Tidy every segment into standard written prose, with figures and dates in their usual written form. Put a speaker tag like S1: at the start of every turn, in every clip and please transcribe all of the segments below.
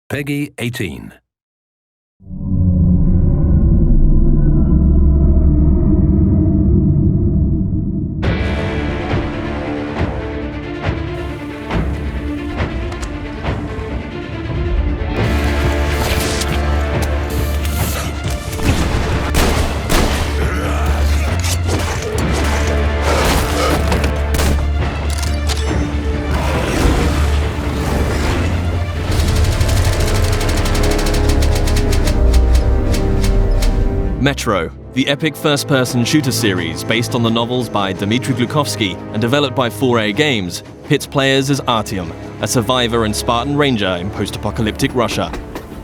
S1: Peggy 18.
S2: Metro, the epic first-person shooter series based on the novels by Dmitry Glukhovsky and developed by 4A Games, pits players as Artyom, a survivor and Spartan ranger in post-apocalyptic Russia.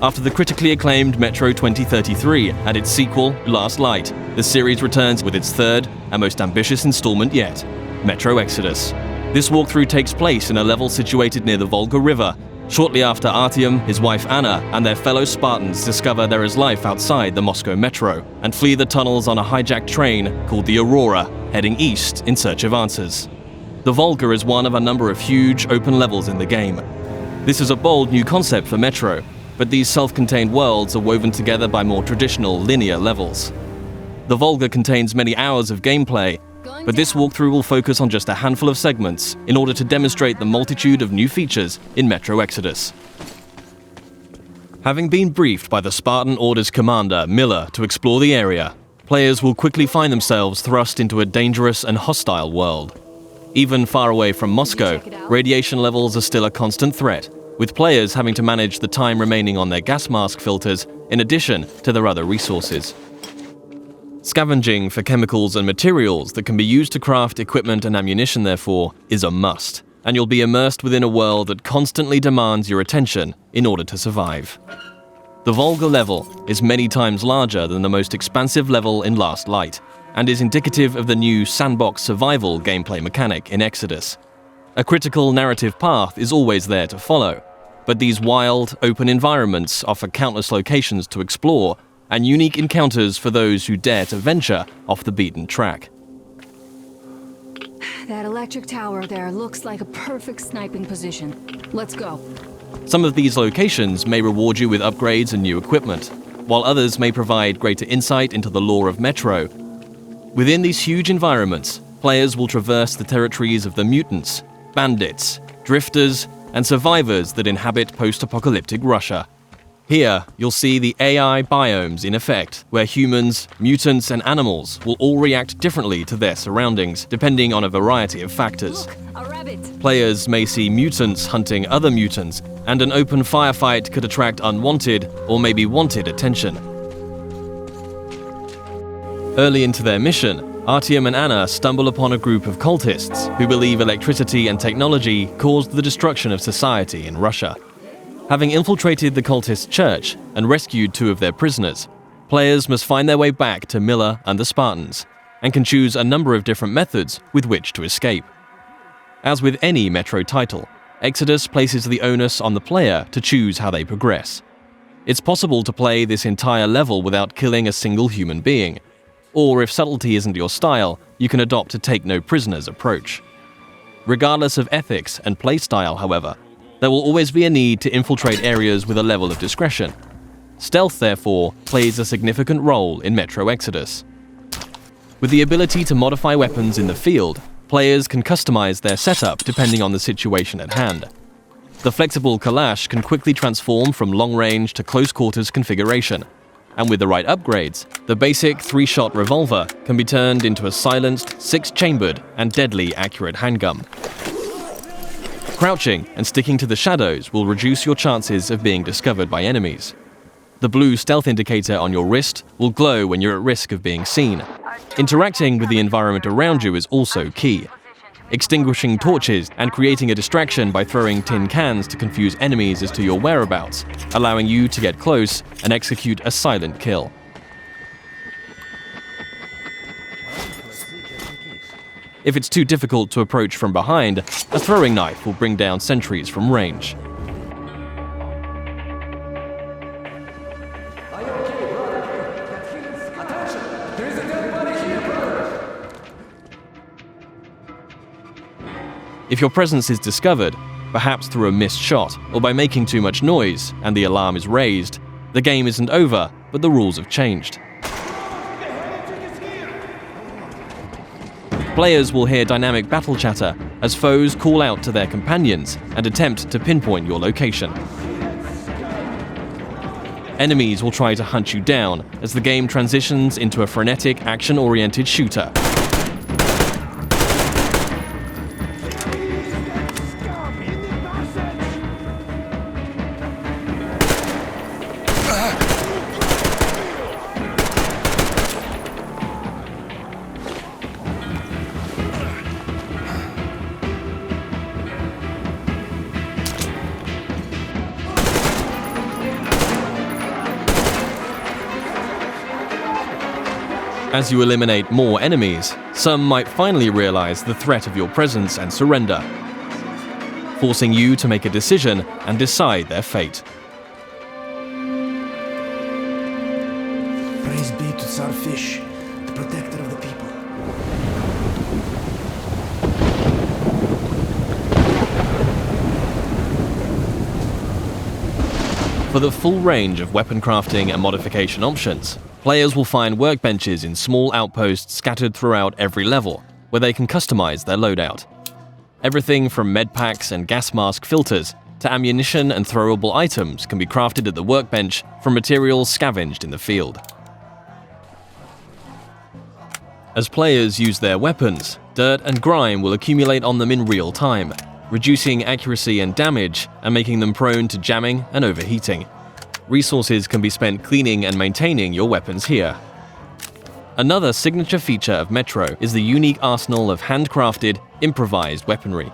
S2: After the critically acclaimed Metro 2033 and its sequel, Last Light, the series returns with its third and most ambitious installment yet, Metro Exodus. This walkthrough takes place in a level situated near the Volga River, shortly after Artyom, his wife Anna, and their fellow Spartans discover there is life outside the Moscow metro and flee the tunnels on a hijacked train called the Aurora, heading east in search of answers. The Volga is one of a number of huge open levels in the game. This is a bold new concept for Metro, but these self-contained worlds are woven together by more traditional linear levels. The Volga contains many hours of gameplay, but this walkthrough will focus on just a handful of segments in order to demonstrate the multitude of new features in Metro Exodus. Having been briefed by the Spartan Order's commander, Miller, to explore the area, players will quickly find themselves thrust into a dangerous and hostile world. Even far away from Moscow, radiation levels are still a constant threat, with players having to manage the time remaining on their gas mask filters in addition to their other resources. Scavenging for chemicals and materials that can be used to craft equipment and ammunition, therefore, is a must, and you'll be immersed within a world that constantly demands your attention in order to survive. The Volga level is many times larger than the most expansive level in Last Light, and is indicative of the new sandbox survival gameplay mechanic in Exodus. A critical narrative path is always there to follow, but these wild, open environments offer countless locations to explore and unique encounters for those who dare to venture off the beaten track.
S3: That electric tower there looks like a perfect sniping position. Let's go.
S2: Some of these locations may reward you with upgrades and new equipment, while others may provide greater insight into the lore of Metro. Within these huge environments, players will traverse the territories of the mutants, bandits, drifters, and survivors that inhabit post-apocalyptic Russia. Here, you'll see the AI biomes in effect, where humans, mutants, and animals will all react differently to their surroundings, depending on a variety of factors.
S3: Look, a rabbit.
S2: Players may see mutants hunting other mutants, and an open firefight could attract unwanted or maybe wanted attention. Early into their mission, Artyom and Anna stumble upon a group of cultists who believe electricity and technology caused the destruction of society in Russia. Having infiltrated the cultist church and rescued 2 of their prisoners, players must find their way back to Miller and the Spartans, and can choose a number of different methods with which to escape. As with any Metro title, Exodus places the onus on the player to choose how they progress. It's possible to play this entire level without killing a single human being, or if subtlety isn't your style, you can adopt a take-no-prisoners approach. Regardless of ethics and playstyle, however, there will always be a need to infiltrate areas with a level of discretion. Stealth, therefore, plays a significant role in Metro Exodus. With the ability to modify weapons in the field, players can customize their setup depending on the situation at hand. The flexible Kalash can quickly transform from long-range to close-quarters configuration, and with the right upgrades, the basic 3-shot revolver can be turned into a silenced, 6-chambered, and deadly accurate handgun. Crouching and sticking to the shadows will reduce your chances of being discovered by enemies. The blue stealth indicator on your wrist will glow when you're at risk of being seen. Interacting with the environment around you is also key. Extinguishing torches and creating a distraction by throwing tin cans to confuse enemies as to your whereabouts, allowing you to get close and execute a silent kill. If it's too difficult to approach from behind, a throwing knife will bring down sentries from range. If your presence is discovered, perhaps through a missed shot or by making too much noise and the alarm is raised, the game isn't over, but the rules have changed. Players will hear dynamic battle chatter as foes call out to their companions and attempt to pinpoint your location. Enemies will try to hunt you down as the game transitions into a frenetic, action-oriented shooter. As you eliminate more enemies, some might finally realize the threat of your presence and surrender, forcing you to make a decision and decide their fate.
S1: Praise be to Tsar Fish, the protector of the people.
S2: For the full range of weapon crafting and modification options, players will find workbenches in small outposts scattered throughout every level, where they can customize their loadout. Everything from med packs and gas mask filters to ammunition and throwable items can be crafted at the workbench from materials scavenged in the field. As players use their weapons, dirt and grime will accumulate on them in real time, reducing accuracy and damage and making them prone to jamming and overheating. Resources can be spent cleaning and maintaining your weapons here. Another signature feature of Metro is the unique arsenal of handcrafted, improvised weaponry.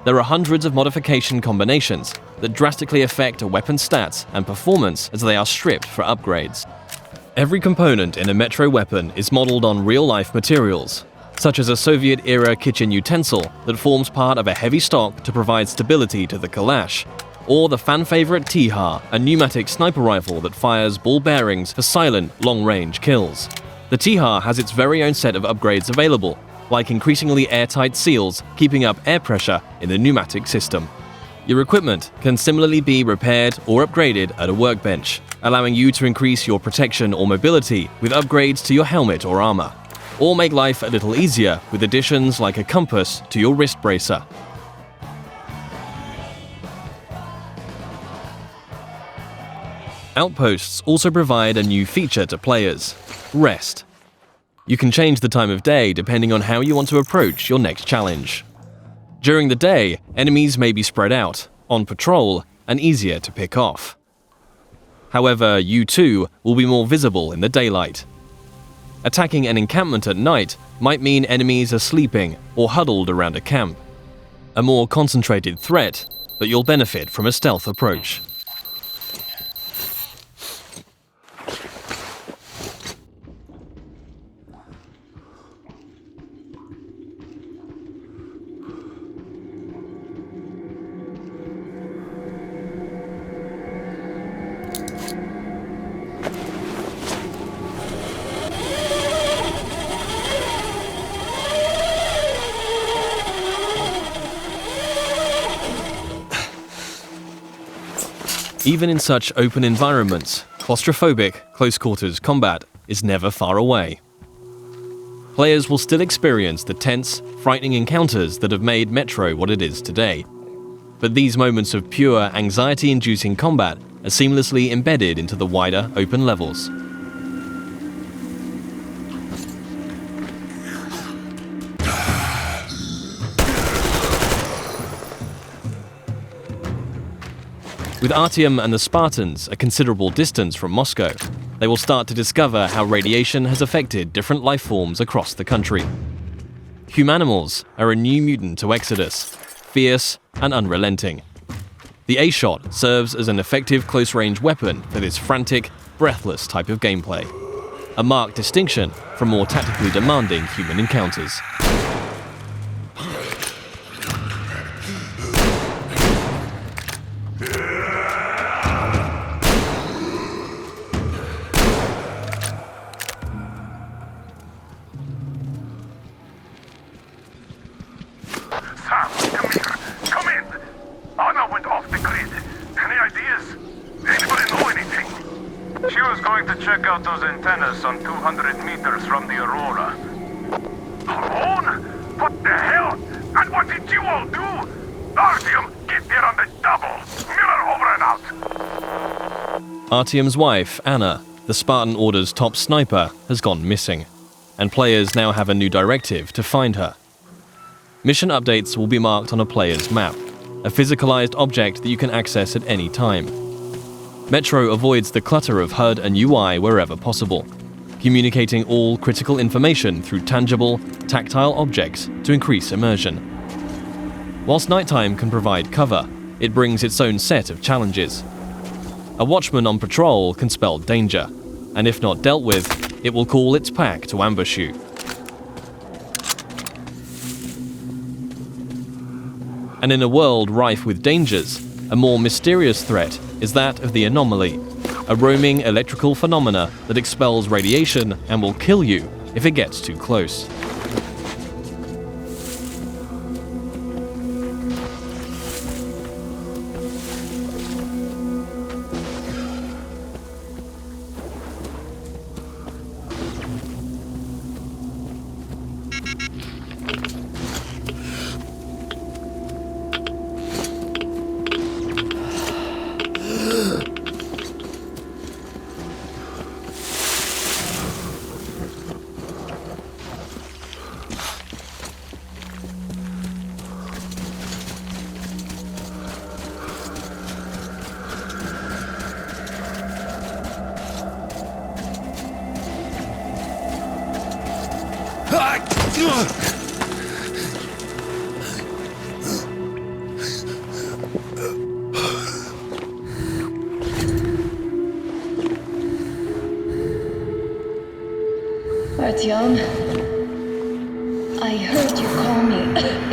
S2: There are hundreds of modification combinations that drastically affect a weapon's stats and performance as they are stripped for upgrades. Every component in a Metro weapon is modeled on real-life materials, such as a Soviet-era kitchen utensil that forms part of a heavy stock to provide stability to the Kalash, or the fan-favorite T-HAR, a pneumatic sniper rifle that fires ball bearings for silent, long-range kills. The T-HAR has its very own set of upgrades available, like increasingly airtight seals keeping up air pressure in the pneumatic system. Your equipment can similarly be repaired or upgraded at a workbench, allowing you to increase your protection or mobility with upgrades to your helmet or armor, or make life a little easier with additions like a compass to your wrist bracer. Outposts also provide a new feature to players: rest. You can change the time of day depending on how you want to approach your next challenge. During the day, enemies may be spread out, on patrol, and easier to pick off. However, you too will be more visible in the daylight. Attacking an encampment at night might mean enemies are sleeping or huddled around a camp. A more concentrated threat, but you'll benefit from a stealth approach. Even in such open environments, claustrophobic, close-quarters combat is never far away. Players will still experience the tense, frightening encounters that have made Metro what it is today. But these moments of pure, anxiety-inducing combat are seamlessly embedded into the wider, open levels. With Artyom and the Spartans a considerable distance from Moscow, they will start to discover how radiation has affected different life forms across the country. Humanimals are a new mutant to Exodus, fierce and unrelenting. The A-Shot serves as an effective close-range weapon for this frantic, breathless type of gameplay, a marked distinction from more tactically demanding human encounters.
S4: She was going to check out those antennas some 200 meters from the Aurora. Alone? What the hell? And what did you all do? Artyom, get there on the double. Miller over and out.
S2: Artyom's wife, Anna, the Spartan Order's top sniper, has gone missing, and players now have a new directive to find her. Mission updates will be marked on a player's map, a physicalized object that you can access at any time. Metro avoids the clutter of HUD and UI wherever possible, communicating all critical information through tangible, tactile objects to increase immersion. Whilst nighttime can provide cover, it brings its own set of challenges. A watchman on patrol can spell danger, and if not dealt with, it will call its pack to ambush you. And in a world rife with dangers, a more mysterious threat is that of the anomaly, a roaming electrical phenomena that expels radiation and will kill you if it gets too close.
S5: Artyom, I heard you call me.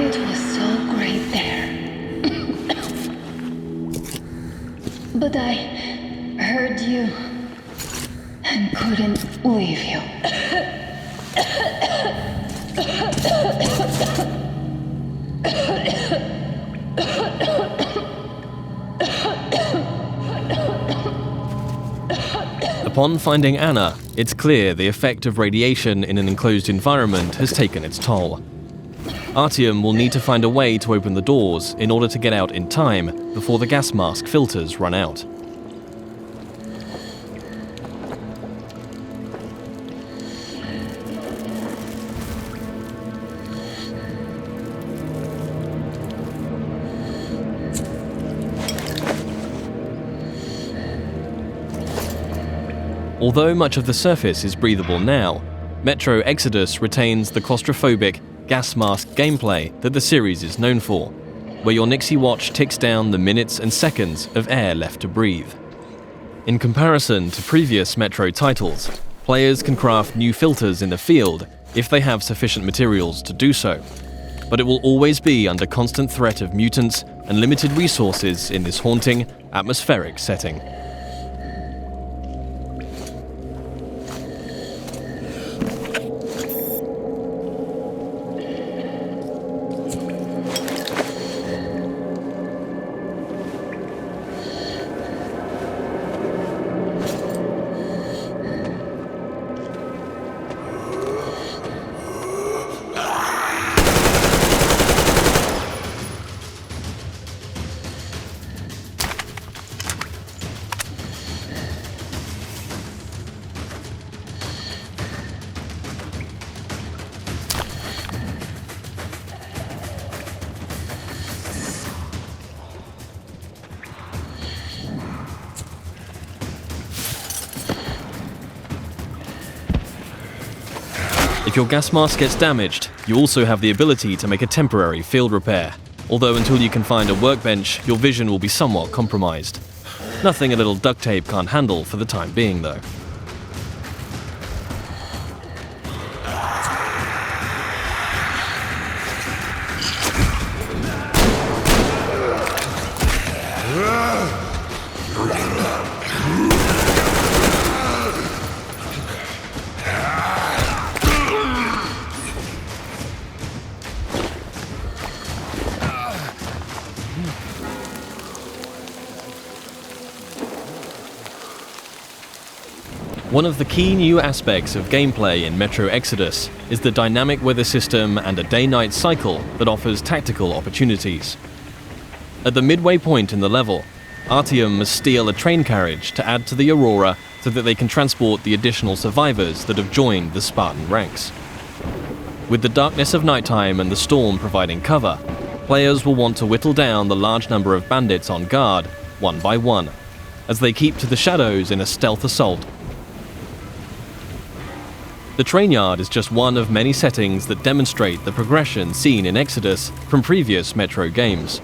S5: It was so great there. But I heard you and couldn't leave you.
S2: Upon finding Anna, it's clear the effect of radiation in an enclosed environment has taken its toll. Artyom will need to find a way to open the doors in order to get out in time before the gas mask filters run out. Although much of the surface is breathable now, Metro Exodus retains the claustrophobic, gas mask gameplay that the series is known for, where your Nixie watch ticks down the minutes and seconds of air left to breathe. In comparison to previous Metro titles, players can craft new filters in the field if they have sufficient materials to do so, but it will always be under constant threat of mutants and limited resources in this haunting, atmospheric setting. If your gas mask gets damaged, you also have the ability to make a temporary field repair, although until you can find a workbench, your vision will be somewhat compromised. Nothing a little duct tape can't handle for the time being, though. One of the key new aspects of gameplay in Metro Exodus is the dynamic weather system and a day-night cycle that offers tactical opportunities. At the midway point in the level, Artyom must steal a train carriage to add to the Aurora so that they can transport the additional survivors that have joined the Spartan ranks. With the darkness of nighttime and the storm providing cover, players will want to whittle down the large number of bandits on guard, one by one, as they keep to the shadows in a stealth assault. The train yard is just one of many settings that demonstrate the progression seen in Exodus from previous Metro games.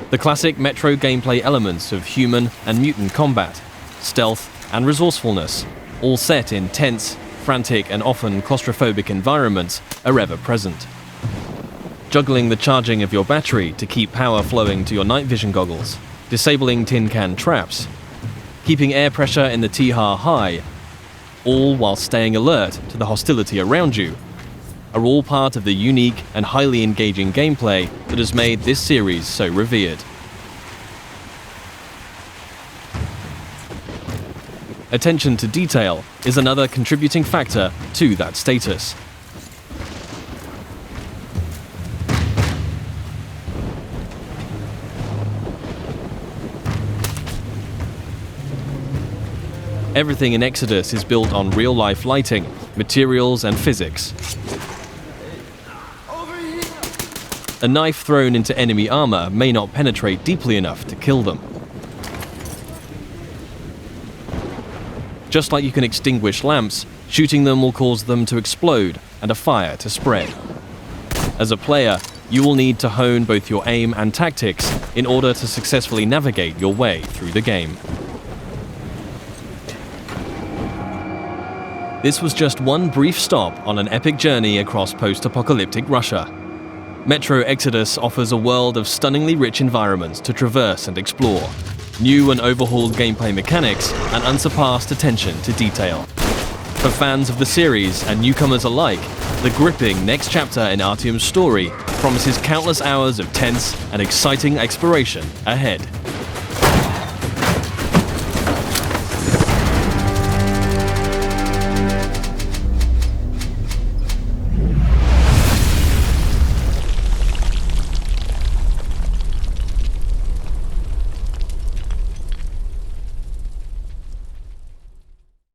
S2: The classic Metro gameplay elements of human and mutant combat, stealth and resourcefulness, all set in tense, frantic and often claustrophobic environments, are ever present. Juggling the charging of your battery to keep power flowing to your night vision goggles, disabling tin can traps, keeping air pressure in the T-HAR high, all while staying alert to the hostility around you, are all part of the unique and highly engaging gameplay that has made this series so revered. Attention to detail is another contributing factor to that status. Everything in Exodus is built on real-life lighting, materials and physics. A knife thrown into enemy armor may not penetrate deeply enough to kill them. Just like you can extinguish lamps, shooting them will cause them to explode and a fire to spread. As a player, you will need to hone both your aim and tactics in order to successfully navigate your way through the game. This was just one brief stop on an epic journey across post-apocalyptic Russia. Metro Exodus offers a world of stunningly rich environments to traverse and explore, new and overhauled gameplay mechanics, and unsurpassed attention to detail. For fans of the series and newcomers alike, the gripping next chapter in Artyom's story promises countless hours of tense and exciting exploration ahead.